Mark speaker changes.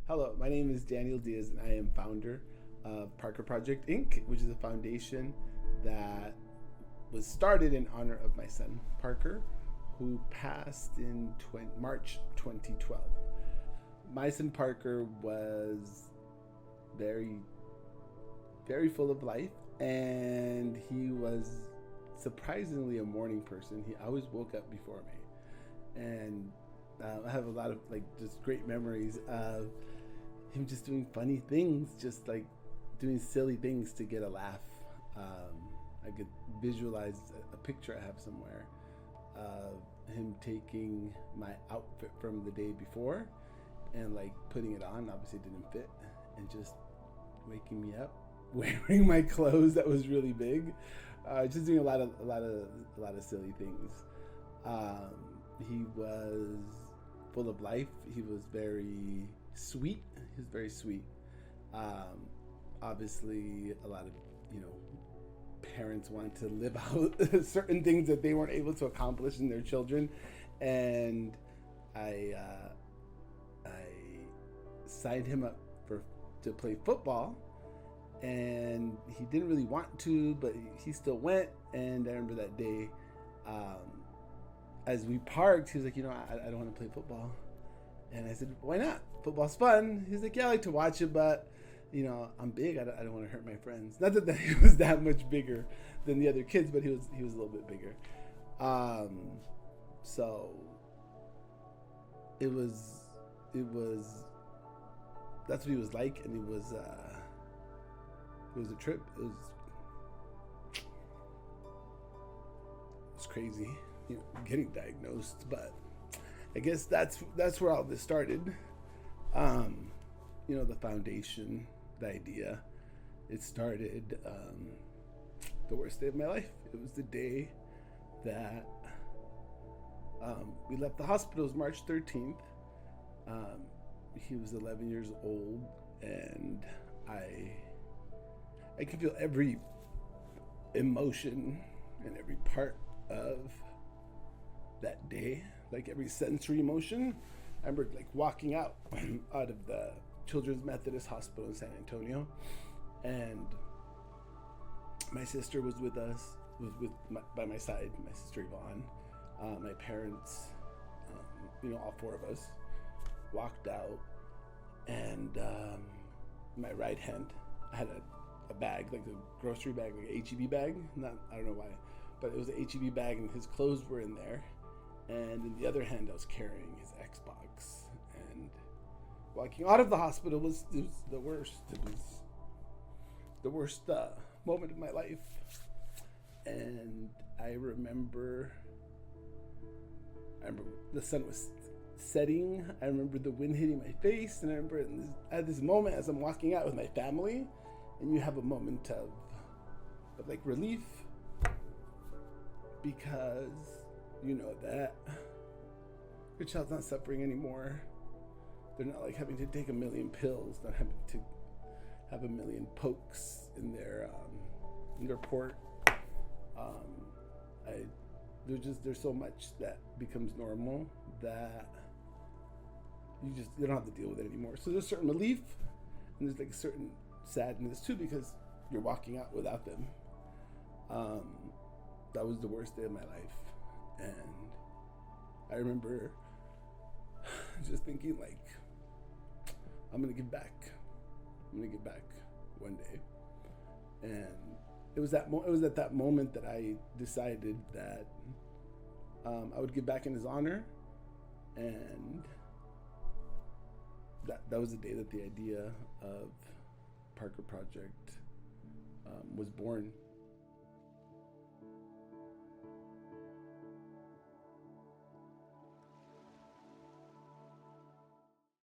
Speaker 1: Hello, my name is Daniel Diaz, and I am founder of Parker Project Inc., which is a foundation that was started in honor of my son, Parker, who passed in March 2012. My son, Parker, was very, very full of life, and he was surprisingly a morning person. He always woke up before me. And I have a lot of just great memories of him just doing funny things, just doing silly things to get a laugh. I could visualize a picture I have somewhere of him taking my outfit from the day before and putting it on. Obviously, it didn't fit, and just waking me up wearing my clothes that was really big. Just doing a lot of silly things. He was full of life. He was very sweet. He was very sweet. Obviously, a lot of parents want to live out certain things that they weren't able to accomplish in their children, and I signed him up to play football, and he didn't really want to, but he still went. And I remember that day, as we parked, he was like, I don't want to play football. And I said, why not? Football's fun. He's like, yeah, I like to watch it, but I'm big. I don't want to hurt my friends. Not that he was that much bigger than the other kids, but he was a little bit bigger. So it was that's what he was like, and it was a trip. It was crazy, getting diagnosed, but I guess that's where all this started. The foundation, the idea, it started the worst day of my life. It was the day that we left the hospital. It was March 13th. He was 11 years old, and I can feel every emotion and every part of that day, every sensory emotion. I remember walking out of the Children's Methodist Hospital in San Antonio, and my sister was with us, by my side, my sister Yvonne, my parents, all four of us walked out, and my right hand, I had a bag, a grocery bag, an H-E-B bag. I don't know why, but it was an H-E-B bag, and his clothes were in there. And in the other hand, I was carrying his Xbox. And walking out of the hospital was the worst. It was the worst moment of my life. And I remember the sun was setting. I remember the wind hitting my face, and I remember at this moment as I'm walking out with my family, and you have a moment of relief, because that your child's not suffering anymore. They're not having to take a million pills, not having to have a million pokes in their port. There's so much that becomes normal that you don't have to deal with it anymore. So there's a certain relief, and there's a certain sadness too, because you're walking out without them. That was the worst day of my life, and I remember just thinking I'm gonna give back. I'm gonna give back one day, and it was at that moment that I decided that I would give back in his honor, and that was the day that the idea of Parker Project was born.